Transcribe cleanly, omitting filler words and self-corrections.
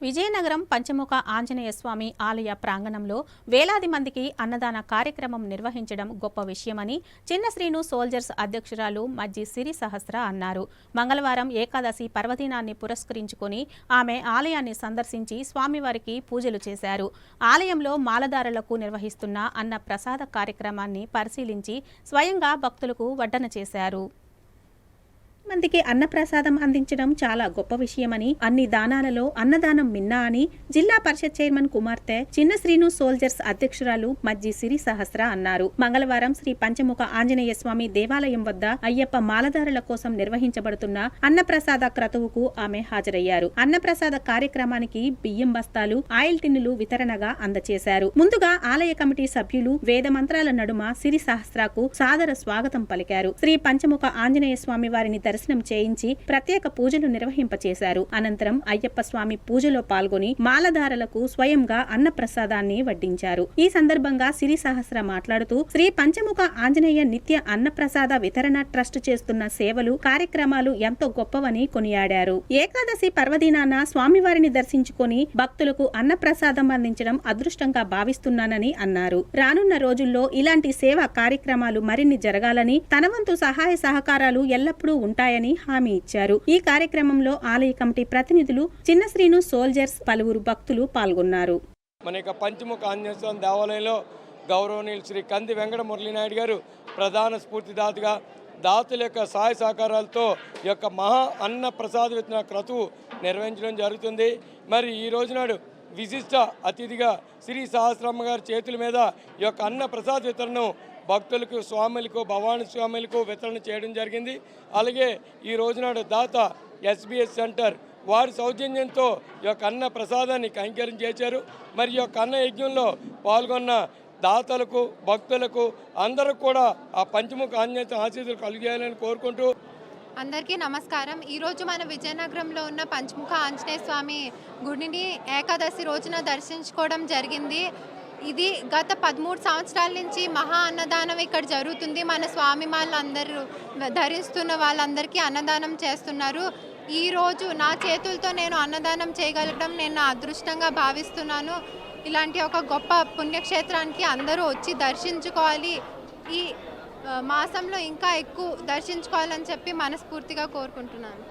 విజయనగరం పంచముఖ ఆంజనేయ స్వామి ఆలయ ప్రాంగణంలో వేలాది మందికి అన్నదాన కార్యక్రమం నిర్వహించడం గొప్ప విషయమని చిన్న శ్రీను సోల్జర్స్ అధ్యక్షురాలు మజ్జి సిరి సహస్ర అన్నారు. మంగళవారం ఏకాదశి పర్వదినాన్ని పురస్కరించుకుని ఆమె ఆలయాన్ని సందర్శించి స్వామివారికి పూజలు చేశారు. ఆలయంలో మాలదారులకు నిర్వహిస్తున్న అన్న ప్రసాద కార్యక్రమాన్ని పరిశీలించి స్వయంగా భక్తులకు వడ్డన చేశారు. మందికి అన్నప్రసాదం అందించడం చాలా గొప్ప విషయమని, అన్ని దానాలలో అన్నదానం మిన్నా అని జిల్లా పరిషత్ చైర్మన్ కుమార్తె చిన్న శ్రీను సోల్జర్స్ అధ్యక్షురాలు మజ్జి సిరి సహస్ర అన్నారు. మంగళవారం శ్రీ పంచముఖ ఆంజనేయ స్వామి దేవాలయం వద్ద అయ్యప్ప మాలదారుల కోసం నిర్వహించబడుతున్న అన్నప్రసాద క్రతువుకు ఆమె హాజరయ్యారు. అన్నప్రసాద కార్యక్రమానికి బియ్యం బస్తాలు, ఆయిల్ టిన్నులు వితరణగా అందజేశారు. ముందుగా ఆలయ కమిటీ సభ్యులు వేద మంత్రాల నడుమ సిరి సహస్రకు సాదర స్వాగతం పలికారు. శ్రీ పంచముఖ ఆంజనేయ స్వామి వారిని దర్శనం చేయించి ప్రత్యేక పూజలు నిర్వహింపచేశారు. అనంతరం అయ్యప్ప స్వామి పూజలో పాల్గొని మాలధారలకు స్వయంగా అన్న ప్రసాదాన్ని వడ్డించారు. ఈ సందర్భంగా సిరి సహస్ర మాట్లాడుతూ శ్రీ పంచముఖ ఆంజనేయ నిత్య అన్నప్రసాద వితరణ ట్రస్ట్ చేస్తున్న సేవలు, కార్యక్రమాలు ఎంతో గొప్పవని కొనియాడారు. ఏకాదశి పర్వదినాన స్వామివారిని దర్శించుకొని భక్తులకు అన్నప్రసాదం అందించడం అదృష్టంగా భావిస్తున్నానని అన్నారు. రానున్న రోజుల్లో ఇలాంటి సేవా కార్యక్రమాలు మరిన్ని జరగాలని, తన వంతు సహాయ సహకారాలు ఎల్లప్పుడూ ఉంటాయని హామీ ఇచ్చారు. ఈ కార్యక్రమంలో ఆలయ కమిటీ ప్రతినిధులు, చిన్న శ్రీను సోల్జర్స్, పలువురు భక్తులు పాల్గొన్నారు. మన యొక్క పంచముఖ ఆంజనేయ స్వామి దేవాలయంలో గౌరవనీయులు శ్రీ కంది వెంకట మురళీనాయుడు గారు ప్రధాన స్ఫూర్తిదాతగా దాతల యొక్క సహాయ సహకారాలతో ఈ యొక్క మహా అన్న ప్రసాద వితరణ క్రతువు నిర్వహించడం జరుగుతుంది. మరి ఈ రోజునాడు విశిష్ట అతిథిగా శ్రీ సహస్రమ్మ గారి చేతుల మీద ఈ యొక్క అన్న ప్రసాద వితరణను భక్తులకు, స్వాములకు, భవానీ స్వాములకు వితరణ చేయడం జరిగింది. అలాగే ఈ రోజునాడు దాత ఎస్బీఎస్ సెంటర్ వారి సౌజన్యంతో ఈ యొక్క అన్న ప్రసాదాన్ని కైంకర్యం చేశారు. మరి ఈ యొక్క అన్న యజ్ఞంలో పాల్గొన్న దాతలకు, భక్తులకు అందరూ కూడా ఆ పంచముఖ ఆంజనేయ ఆశీస్సులు కలిగేయాలని కోరుకుంటూ అందరికీ నమస్కారం. ఈరోజు మన విజయనగరంలో ఉన్న పంచముఖ ఆంజనేయ స్వామి గుడిని ఏకాదశి రోజున దర్శించుకోవడం జరిగింది. ఇది గత 13 సంవత్సరాల నుంచి మహా అన్నదానం ఇక్కడ జరుగుతుంది. మన స్వామి వాళ్ళందరూ ధరిస్తున్న వాళ్ళందరికీ అన్నదానం చేస్తున్నారు. ఈరోజు నా చేతులతో నేను అన్నదానం చేయగలగడం నేను నా అదృష్టంగా భావిస్తున్నాను. ఇలాంటి ఒక గొప్ప పుణ్యక్షేత్రానికి అందరూ వచ్చి దర్శించుకోవాలి. ఈ మాసంలో ఇంకా ఎక్కువ దర్శించుకోవాలని చెప్పి మనస్ఫూర్తిగా కోరుకుంటున్నాను.